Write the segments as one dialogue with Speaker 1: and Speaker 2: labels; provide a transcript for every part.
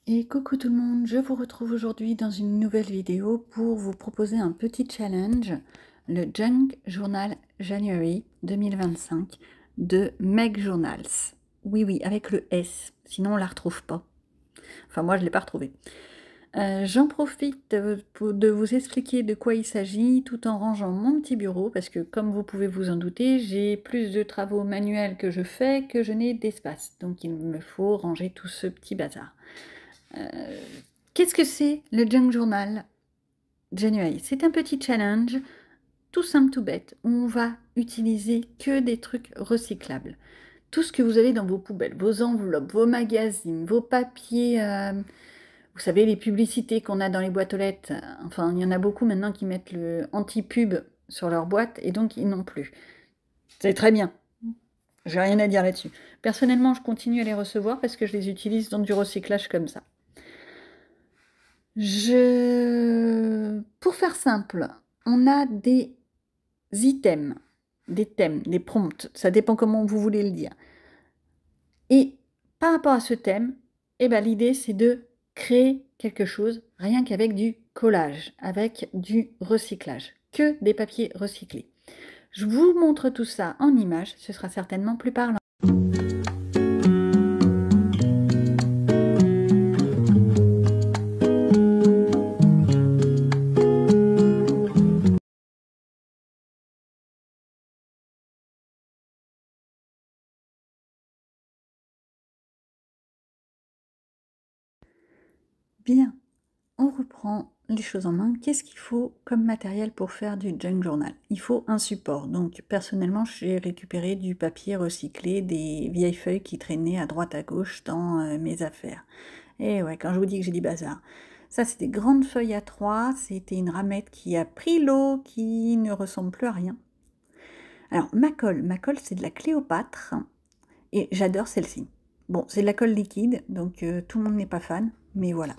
Speaker 1: Et coucou tout le monde, je vous retrouve aujourd'hui dans une nouvelle vidéo pour vous proposer un petit challenge, le Junk Journal January 2025 de Meg Journals. Oui, oui, avec le S, sinon on la retrouve pas. Enfin, moi je l'ai pas retrouvée. J'en profite de vous expliquer de quoi il s'agit tout en rangeant mon petit bureau parce que comme vous pouvez vous en douter, j'ai plus de travaux manuels que je fais que je n'ai d'espace. Donc il me faut ranger tout ce petit bazar. Qu'est-ce que c'est le Junk Journal January? C'est un petit challenge tout simple, tout bête, où on va utiliser que des trucs recyclables. Tout ce que vous avez dans vos poubelles, vos enveloppes, vos magazines, vos papiers, vous savez, les publicités qu'on a dans les boîtes aux lettres, enfin, il y en a beaucoup maintenant qui mettent le anti-pub sur leur boîte et donc ils n'ont plus. C'est très bien. J'ai rien à dire là-dessus. Personnellement, je continue à les recevoir parce que je les utilise dans du recyclage comme ça. Pour faire simple, on a des items, des thèmes, des prompts, ça dépend comment vous voulez le dire. Et par rapport à ce thème, eh ben, l'idée c'est de créer quelque chose rien qu'avec du collage, avec du recyclage, que des papiers recyclés. Je vous montre tout ça en images, ce sera certainement plus parlant. Bien, on reprend les choses en main. Qu'est-ce qu'il faut comme matériel pour faire du junk journal? Il faut un support. Donc personnellement, j'ai récupéré du papier recyclé, des vieilles feuilles qui traînaient à droite à gauche dans mes affaires. Et ouais, quand je vous dis que j'ai du bazar. Ça, c'est des grandes feuilles A3. C'était une ramette qui a pris l'eau, qui ne ressemble plus à rien. Alors, ma colle, c'est de la Cléopâtre. Et j'adore celle-ci. Bon, c'est de la colle liquide, donc tout le monde n'est pas fan, mais voilà.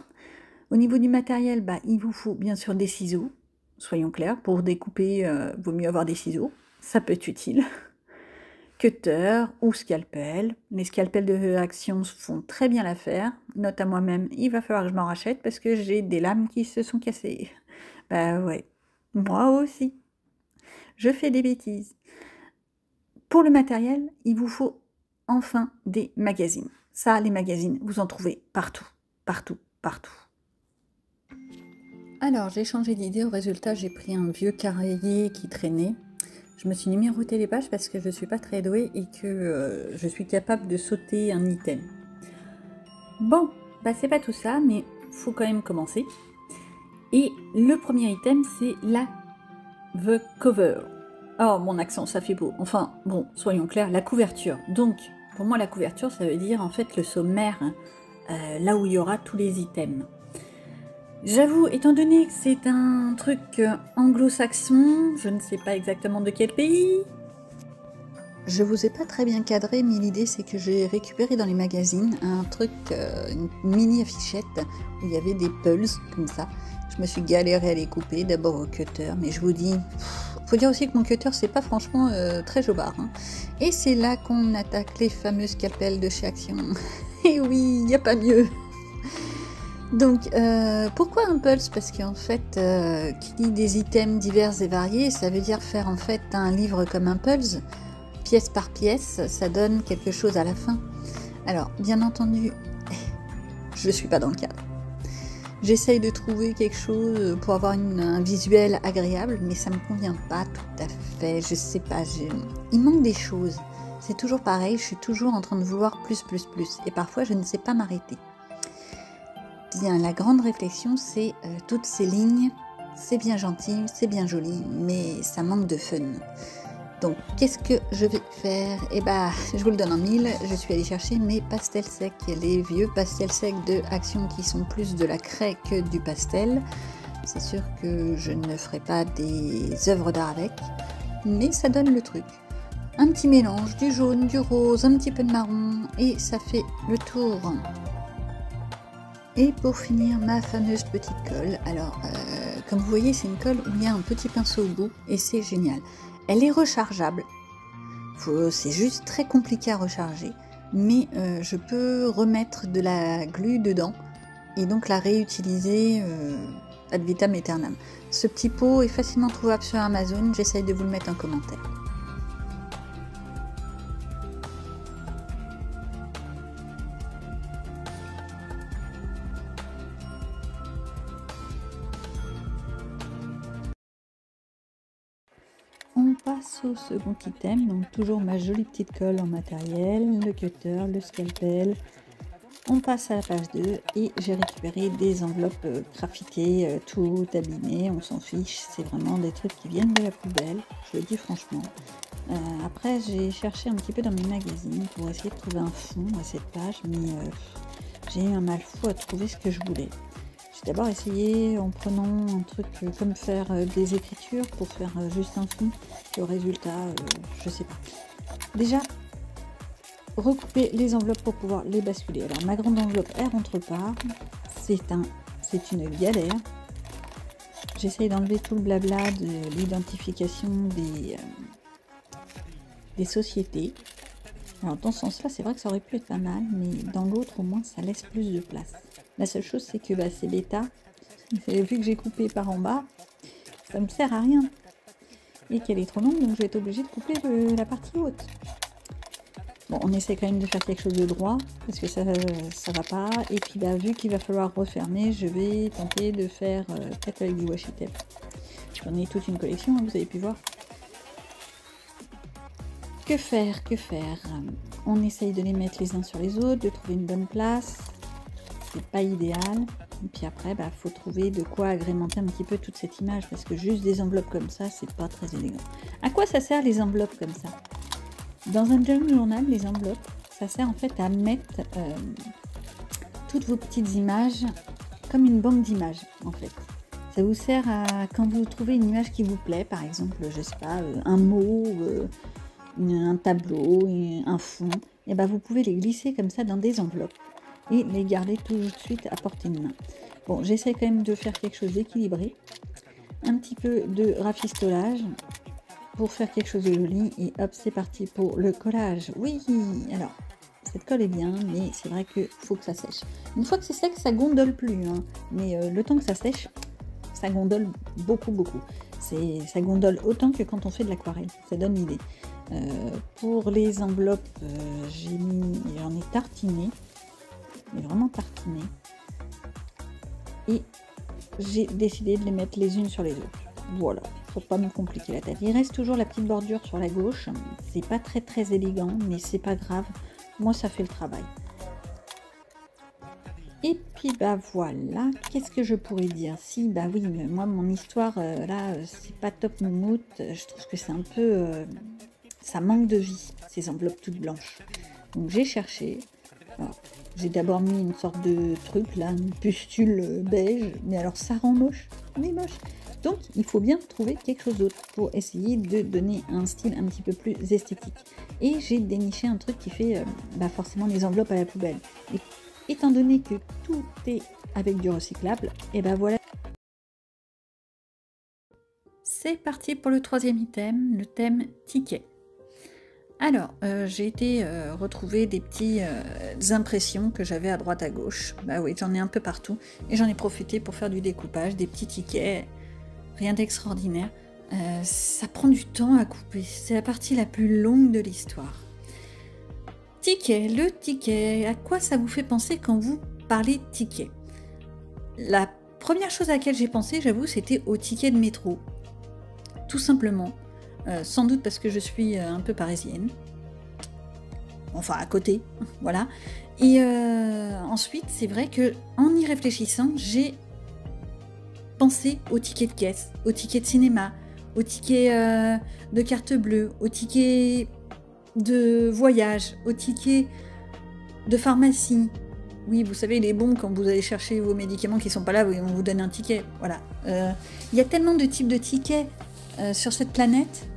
Speaker 1: Au niveau du matériel, bah, il vous faut bien sûr des ciseaux, soyons clairs, pour découper, vaut mieux avoir des ciseaux, ça peut être utile. Cutter ou scalpel, les scalpels de Action font très bien l'affaire, note à moi-même, il va falloir que je m'en rachète parce que j'ai des lames qui se sont cassées. Bah ouais, moi aussi, je fais des bêtises. Pour le matériel, il vous faut enfin des magazines. Ça, les magazines, vous en trouvez partout, partout, partout. Alors, j'ai changé d'idée. Au résultat, j'ai pris un vieux cahier qui traînait. Je me suis numéroté les pages parce que je ne suis pas très douée et que je suis capable de sauter un item. Bon, bah c'est pas tout ça, mais faut quand même commencer. Et le premier item, c'est the cover. Oh, mon accent, ça fait beau. Enfin, bon, soyons clairs, la couverture. Donc, pour moi, la couverture, ça veut dire en fait le sommaire, hein, là où il y aura tous les items. J'avoue, étant donné que c'est un truc anglo-saxon, je ne sais pas exactement de quel pays. Je vous ai pas très bien cadré, mais l'idée c'est que j'ai récupéré dans les magazines un truc, une mini affichette où il y avait des pulls comme ça. Je me suis galérée à les couper, d'abord au cutter, mais je vous dis, faut dire aussi que mon cutter c'est pas franchement très jobard. Hein. Et c'est là qu'on attaque les fameux scalpels de chez Action. Et oui, il n'y a pas mieux. Donc, pourquoi un pulse? Parce qu'en fait, qui dit des items divers et variés, ça veut dire faire en fait un livre comme un pulse, pièce par pièce, ça donne quelque chose à la fin. Alors, bien entendu, je ne suis pas dans le cadre. J'essaye de trouver quelque chose pour avoir un visuel agréable, mais ça ne me convient pas tout à fait, je sais pas, il manque des choses. C'est toujours pareil, je suis toujours en train de vouloir plus, et parfois je ne sais pas m'arrêter. Bien, la grande réflexion, c'est toutes ces lignes, c'est bien gentil, c'est bien joli, mais ça manque de fun. Donc, qu'est-ce que je vais faire? Eh bah, je vous le donne en mille, je suis allée chercher mes pastels secs, les vieux pastels secs de Action qui sont plus de la craie que du pastel. C'est sûr que je ne ferai pas des œuvres d'art avec, mais ça donne le truc. Un petit mélange du jaune, du rose, un petit peu de marron, et ça fait le tour. Et pour finir, ma fameuse petite colle. Alors, comme vous voyez, c'est une colle où il y a un petit pinceau au bout et c'est génial. Elle est rechargeable. C'est juste très compliqué à recharger. Mais je peux remettre de la glu dedans et donc la réutiliser ad vitam aeternam. Ce petit pot est facilement trouvable sur Amazon, j'essaye de vous le mettre en commentaire. On passe au second item, donc toujours ma jolie petite colle en matériel, le cutter, le scalpel. On passe à la page 2 et j'ai récupéré des enveloppes graffitées, tout abîmées, on s'en fiche, c'est vraiment des trucs qui viennent de la poubelle, je le dis franchement. Après j'ai cherché un petit peu dans mes magazines pour essayer de trouver un fond à cette page, mais j'ai eu un mal fou à trouver ce que je voulais. J'ai d'abord essayé en prenant un truc comme faire des écritures pour faire juste un fond, le résultat, je sais pas. Déjà, recouper les enveloppes pour pouvoir les basculer. Alors ma grande enveloppe, elle rentre pas, c'est une galère. J'essaye d'enlever tout le blabla de l'identification des sociétés. Alors dans ce sens-là, c'est vrai que ça aurait pu être pas mal, mais dans l'autre, au moins, ça laisse plus de place. La seule chose, c'est que c'est bêta. Vu que j'ai coupé par en bas, ça me sert à rien. Et qu'elle est trop longue, donc je vais être obligée de couper la partie haute. Bon, on essaie quand même de faire quelque chose de droit, parce que ça va pas. Et puis vu qu'il va falloir refermer, je vais tenter de faire peut-être avec du washi tape. J'en ai toute une collection, hein, vous avez pu voir. Que faire? On essaye de les mettre les uns sur les autres, de trouver une bonne place. C'est pas idéal. Et puis après, faut trouver de quoi agrémenter un petit peu toute cette image, parce que juste des enveloppes comme ça, c'est pas très élégant. À quoi ça sert les enveloppes comme ça? Dans un journal, les enveloppes, ça sert en fait à mettre toutes vos petites images comme une banque d'images en fait. Ça vous sert à, quand vous trouvez une image qui vous plaît, par exemple, je sais pas, un mot, un tableau, un fond, et vous pouvez les glisser comme ça dans des enveloppes et les garder tout de suite à portée de main. Bon, j'essaie quand même de faire quelque chose d'équilibré, un petit peu de rafistolage pour faire quelque chose de joli, et hop, c'est parti pour le collage. Oui, alors, cette colle est bien, mais c'est vrai qu'il faut que ça sèche. Une fois que c'est sec, ça gondole plus, hein, mais le temps que ça sèche, ça gondole beaucoup. Ça gondole autant que quand on fait de l'aquarelle, ça donne l'idée. Pour les enveloppes, j'en ai tartiné, mais vraiment tartiné, et j'ai décidé de les mettre les unes sur les autres. Voilà, faut pas me compliquer la tête. Il reste toujours la petite bordure sur la gauche, c'est pas très élégant, mais c'est pas grave, moi ça fait le travail. Et puis voilà, qu'est-ce que je pourrais dire? Si, oui, mais moi mon histoire, là, c'est pas top moumoute, je trouve que c'est un peu... ça manque de vie, ces enveloppes toutes blanches. Donc j'ai cherché, j'ai d'abord mis une sorte de truc, là, une pustule beige, mais alors ça rend moche, mais moche. Donc il faut bien trouver quelque chose d'autre pour essayer de donner un style un petit peu plus esthétique. Et j'ai déniché un truc qui fait forcément les enveloppes à la poubelle. Et étant donné que tout est avec du recyclable, et voilà. C'est parti pour le troisième item, le thème ticket. Alors, j'ai été retrouver des petites impressions que j'avais à droite à gauche. Oui, j'en ai un peu partout. Et j'en ai profité pour faire du découpage, des petits tickets. Rien d'extraordinaire. Ça prend du temps à couper. C'est la partie la plus longue de l'histoire. Ticket, le ticket. À quoi ça vous fait penser quand vous parlez de ticket? La première chose à laquelle j'ai pensé, j'avoue, c'était au ticket de métro. Tout simplement. Sans doute parce que je suis un peu parisienne. Enfin, à côté, voilà. Et ensuite, c'est vrai que en y réfléchissant, j'ai pensé au ticket de caisse, au ticket de cinéma, au ticket de carte bleue, au ticket de voyage, au ticket de pharmacie. Oui, vous savez, les bons, quand vous allez chercher vos médicaments qui ne sont pas là, on vous donne un ticket. Voilà. Il y a tellement de types de tickets sur cette planète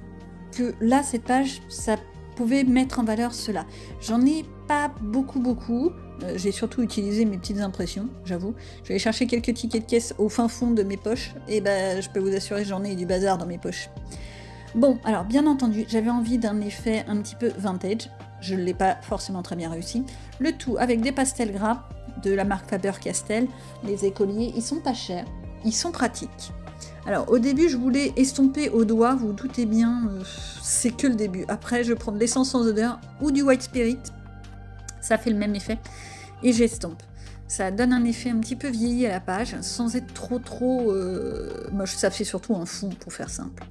Speaker 1: que là, cette page, ça pouvait mettre en valeur cela. J'en ai pas beaucoup. J'ai surtout utilisé mes petites impressions, j'avoue. Je vais chercher quelques tickets de caisse au fin fond de mes poches, et je peux vous assurer que j'en ai du bazar dans mes poches. Bon, alors bien entendu, j'avais envie d'un effet un petit peu vintage. Je ne l'ai pas forcément très bien réussi. Le tout avec des pastels gras de la marque Faber-Castell, les écoliers, ils sont pas chers, ils sont pratiques. Alors au début je voulais estomper au doigt, vous doutez bien, c'est que le début. Après je prends de l'essence sans odeur ou du white spirit, ça fait le même effet, et j'estompe. Ça donne un effet un petit peu vieilli à la page, sans être trop moche. Ça fait surtout un fond, pour faire simple.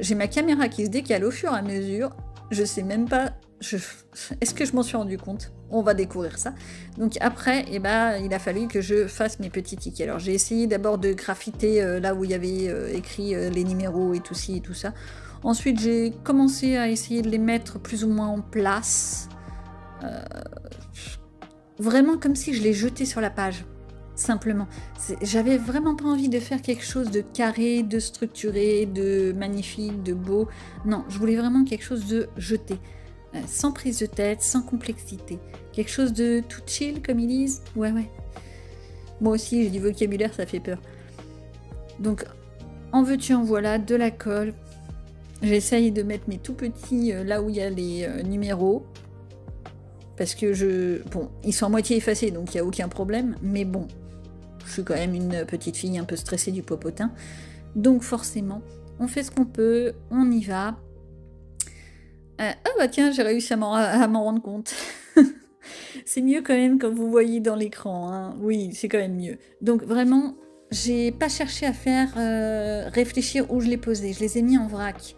Speaker 1: J'ai ma caméra qui se décale au fur et à mesure. Je sais même pas... Est-ce que je m'en suis rendu compte? On va découvrir ça. Donc après, eh ben, il a fallu que je fasse mes petits tickets. Alors j'ai essayé d'abord de graffiter là où il y avait écrit les numéros et tout ci et tout ça. Ensuite, j'ai commencé à essayer de les mettre plus ou moins en place. Vraiment comme si je les jetais sur la page, simplement. J'avais vraiment pas envie de faire quelque chose de carré, de structuré, de magnifique, de beau. Non, je voulais vraiment quelque chose de jeté, sans prise de tête, sans complexité. Quelque chose de tout chill, comme ils disent. Ouais. Moi aussi, j'ai du vocabulaire, ça fait peur. Donc, en veux-tu, en voilà, de la colle. J'essaye de mettre mes tout petits là où il y a les numéros. Parce que bon, ils sont à moitié effacés, donc il n'y a aucun problème. Mais bon, je suis quand même une petite fille un peu stressée du popotin. Donc forcément, on fait ce qu'on peut, on y va. Ah bah tiens, j'ai réussi à m'en rendre compte. C'est mieux quand même quand vous voyez dans l'écran. Hein. Oui, c'est quand même mieux. Donc vraiment, j'ai pas cherché à faire réfléchir où je les posais. Je les ai mis en vrac.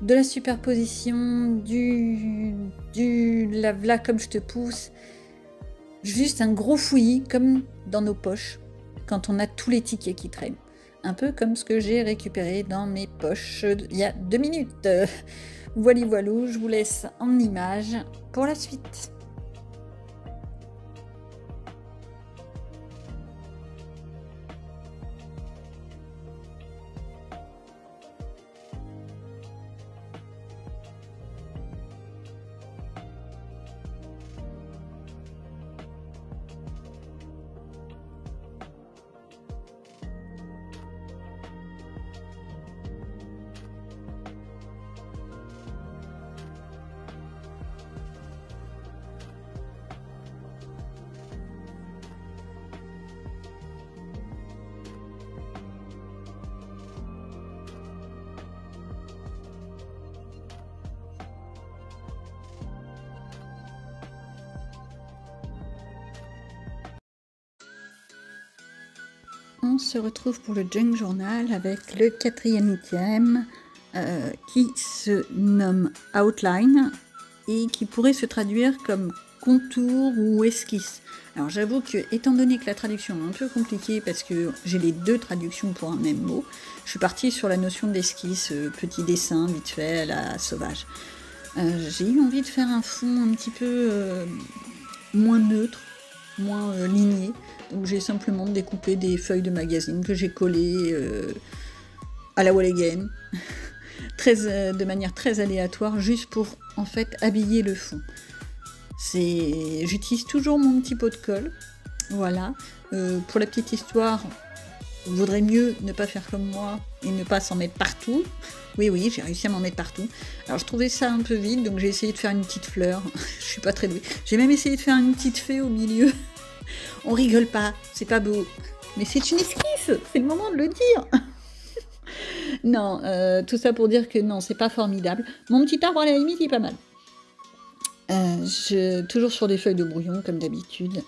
Speaker 1: De la superposition, là comme je te pousse, juste un gros fouillis comme dans nos poches quand on a tous les tickets qui traînent. Un peu comme ce que j'ai récupéré dans mes poches il y a 2 minutes. Voilà, je vous laisse en image pour la suite. On se retrouve pour le Junk Journal avec le 4e item qui se nomme Outline et qui pourrait se traduire comme contour ou esquisse. Alors j'avoue que, étant donné que la traduction est un peu compliquée parce que j'ai les deux traductions pour un même mot, je suis partie sur la notion d'esquisse, petit dessin vite fait à la sauvage. J'ai eu envie de faire un fond un petit peu moins neutre, moins ligné, donc j'ai simplement découpé des feuilles de magazine que j'ai collées à la wall again, de manière très aléatoire, juste pour en fait habiller le fond. J'utilise toujours mon petit pot de colle, voilà. Pour la petite histoire, il vaudrait mieux ne pas faire comme moi et ne pas s'en mettre partout. Oui, j'ai réussi à m'en mettre partout. Alors je trouvais ça un peu vide, donc j'ai essayé de faire une petite fleur. Je suis pas très douée. J'ai même essayé de faire une petite fée au milieu. On rigole pas, c'est pas beau. Mais c'est une esquisse, c'est le moment de le dire. Non, tout ça pour dire que non, c'est pas formidable. Mon petit arbre à la limite, il est pas mal. Toujours sur des feuilles de brouillon, comme d'habitude.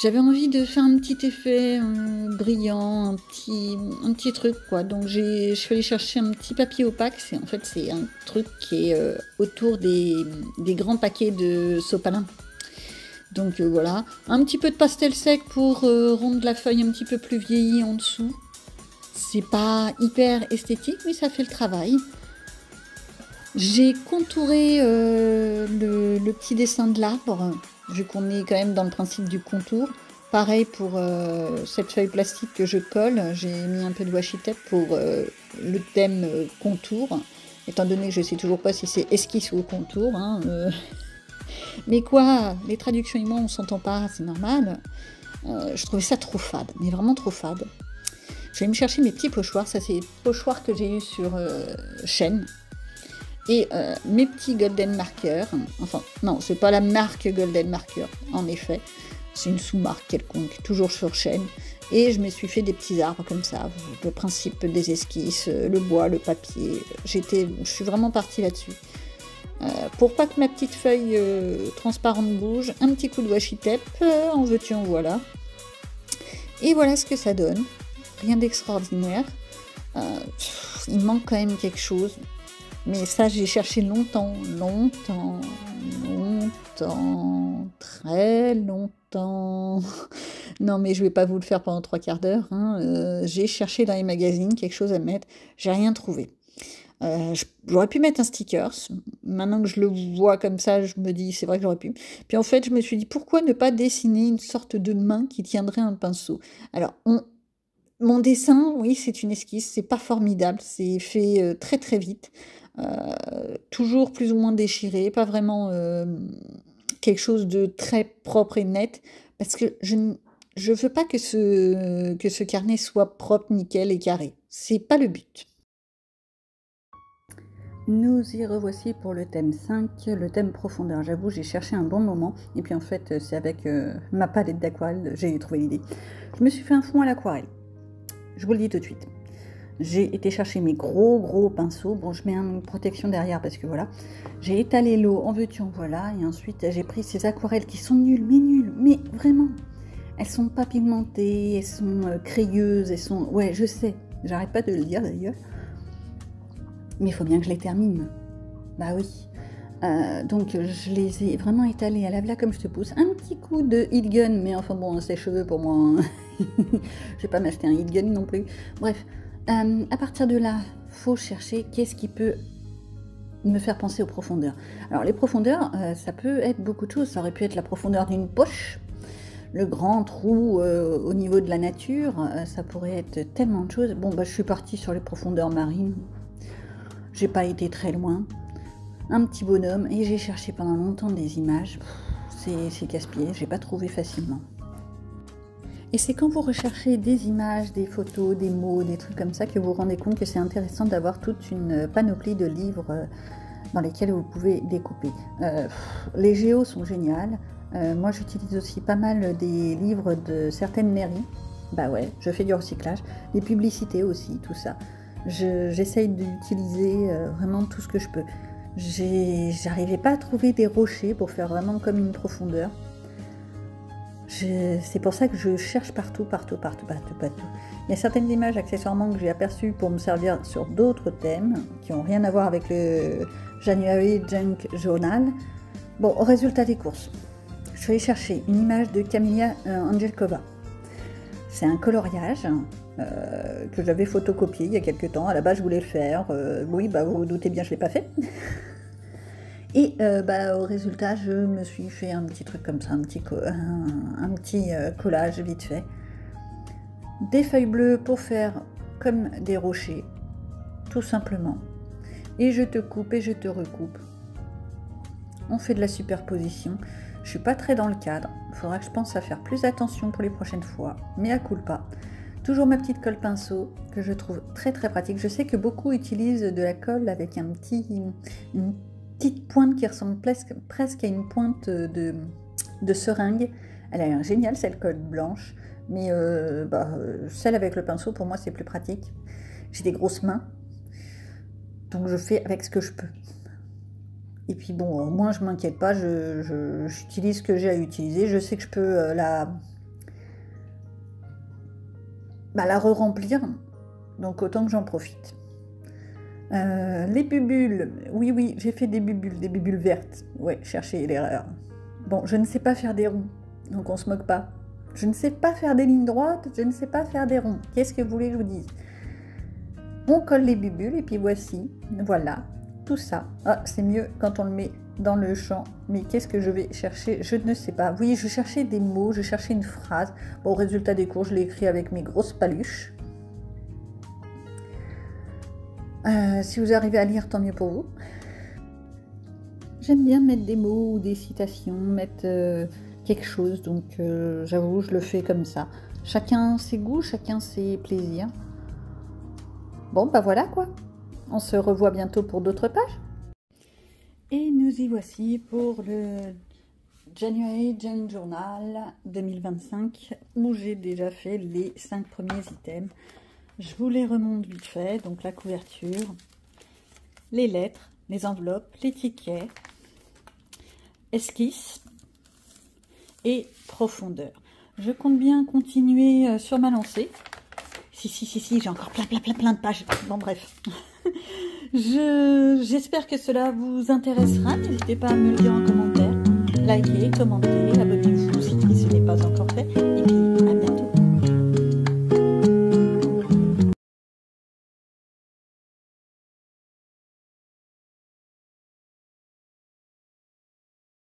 Speaker 1: J'avais envie de faire un petit effet brillant, un petit truc, quoi. Donc je suis allée chercher un petit papier opaque. En fait, c'est un truc qui est autour des grands paquets de sopalin. Donc voilà. Un petit peu de pastel sec pour rendre la feuille un petit peu plus vieillie en dessous. C'est pas hyper esthétique, mais ça fait le travail. J'ai contouré le petit dessin de l'arbre, vu qu'on est quand même dans le principe du contour. Pareil pour cette feuille plastique que je colle, j'ai mis un peu de washi tape pour le thème contour, étant donné que je ne sais toujours pas si c'est esquisse ou contour. Hein, Mais quoi, les traductions et moi on s'entend pas, c'est normal. Je trouvais ça trop fade, mais vraiment trop fade. Je vais me chercher mes petits pochoirs, ça c'est les pochoirs que j'ai eu sur Shein. Et mes petits golden markers, enfin non, c'est pas la marque golden marker, en effet. c'est une sous-marque quelconque, toujours sur chaîne. Et je me suis fait des petits arbres comme ça, le principe des esquisses, le bois, le papier. Je suis vraiment partie là-dessus. Pour pas que ma petite feuille transparente bouge, un petit coup de washi tape, en veux-tu, en voilà. Et voilà ce que ça donne. Rien d'extraordinaire. Il manque quand même quelque chose. Mais ça, j'ai cherché longtemps, très longtemps. Non, mais je vais pas vous le faire pendant 3/4 d'heure. Hein. J'ai cherché dans les magazines quelque chose à mettre. J'ai rien trouvé. J'aurais pu mettre un sticker. Maintenant que je le vois comme ça, je me dis, c'est vrai que j'aurais pu. Puis en fait, je me suis dit, pourquoi ne pas dessiner une sorte de main qui tiendrait un pinceau? Alors, mon dessin, oui, c'est une esquisse. C'est pas formidable. C'est fait très très vite. Toujours plus ou moins déchiré. Pas vraiment quelque chose de très propre et net. Parce que je veux pas que ce carnet soit propre, nickel et carré. C'est pas le but. Nous y revoici pour le thème 5, le thème profondeur. J'avoue, j'ai cherché un bon moment, et puis en fait, c'est avec ma palette d'aquarelle, j'ai trouvé l'idée. Je me suis fait un fond à l'aquarelle. Je vous le dis tout de suite. J'ai été chercher mes gros pinceaux. Bon, je mets une protection derrière parce que voilà. J'ai étalé l'eau, en veux-tu, en voilà. Et ensuite, j'ai pris ces aquarelles qui sont nulles, mais vraiment. Elles sont pas pigmentées, elles sont crayeuses, elles sont... Ouais, je sais, j'arrête pas de le dire d'ailleurs. Mais il faut bien que je les termine. Bah oui. Donc je les ai vraiment étalés à la vla comme je te pousse. Un petit coup de heat gun, mais enfin bon, c'est cheveux pour moi. Hein. Je vais pas m'acheter un heat gun non plus. Bref, à partir de là, faut chercher qu'est-ce qui peut me faire penser aux profondeurs. Alors les profondeurs, ça peut être beaucoup de choses. Ça aurait pu être la profondeur d'une poche, le grand trou au niveau de la nature. Ça pourrait être tellement de choses. Bon, bah je suis partie sur les profondeurs marines. J'ai pas été très loin. Un petit bonhomme, et j'ai cherché pendant longtemps des images. C'est casse-pied, j'ai pas trouvé facilement. Et c'est quand vous recherchez des images, des photos, des mots, des trucs comme ça que vous vous rendez compte que c'est intéressant d'avoir toute une panoplie de livres dans lesquels vous pouvez découper. Les géos sont géniales. Moi j'utilise aussi pas mal des livres de certaines mairies. Bah ouais, je fais du recyclage. Les publicités aussi, tout ça. J'essaye d'utiliser vraiment tout ce que je peux. J'arrivais pas à trouver des rochers pour faire vraiment comme une profondeur. C'est pour ça que je cherche partout. Il y a certaines images accessoirement que j'ai aperçues pour me servir sur d'autres thèmes qui n'ont rien à voir avec le January Junk Journal. Bon, au résultat des courses, je suis allée chercher une image de Camilla Angelkova. C'est un coloriage que j'avais photocopié il y a quelques temps. À la base, je voulais le faire. Oui, bah, vous vous doutez bien, je ne l'ai pas fait. Et au résultat, je me suis fait un petit truc comme ça, un petit collage vite fait. Des feuilles bleues pour faire comme des rochers, tout simplement. Et je te coupe et je te recoupe. On fait de la superposition. Je suis pas très dans le cadre. Il faudra que je pense à faire plus attention pour les prochaines fois. Mais à culpa. Toujours ma petite colle pinceau que je trouve très pratique. Je sais que beaucoup utilisent de la colle avec une petite pointe qui ressemble presque à une pointe de seringue. Elle a l'air géniale cette colle blanche. Mais celle avec le pinceau, pour moi, c'est plus pratique. J'ai des grosses mains. Donc je fais avec ce que je peux. Et puis bon, au moins je m'inquiète pas, j'utilise ce que j'ai à utiliser. Je sais que je peux la re-remplir, donc autant que j'en profite. Les bubules, oui, j'ai fait des bubules vertes. Ouais, cherchez l'erreur. Bon, je ne sais pas faire des ronds, donc on se moque pas. Je ne sais pas faire des lignes droites, je ne sais pas faire des ronds. Qu'est-ce que vous voulez que je vous dise? On colle les bubules et puis voici, voilà. Tout ça, c'est mieux quand on le met dans le champ. Mais qu'est-ce que je vais chercher? Je ne sais pas. Oui, je cherchais des mots, je cherchais une phrase. Bon, au résultat des cours, je l'ai écrit avec mes grosses paluches. Si vous arrivez à lire, tant mieux pour vous. J'aime bien mettre des mots ou des citations, mettre quelque chose. Donc, j'avoue, je le fais comme ça. Chacun ses goûts, chacun ses plaisirs. Bon, bah voilà quoi. On se revoit bientôt pour d'autres pages. Et nous y voici pour le January Jane Journal 2025 où j'ai déjà fait les 5 premiers items. Je vous les remonte vite fait. Donc la couverture, les lettres, les enveloppes, les tickets, esquisse et profondeur. Je compte bien continuer sur ma lancée. Si, j'ai encore plein de pages. Bon, bref. J'espère que cela vous intéressera. N'hésitez pas à me le dire en commentaire. Likez, commentez,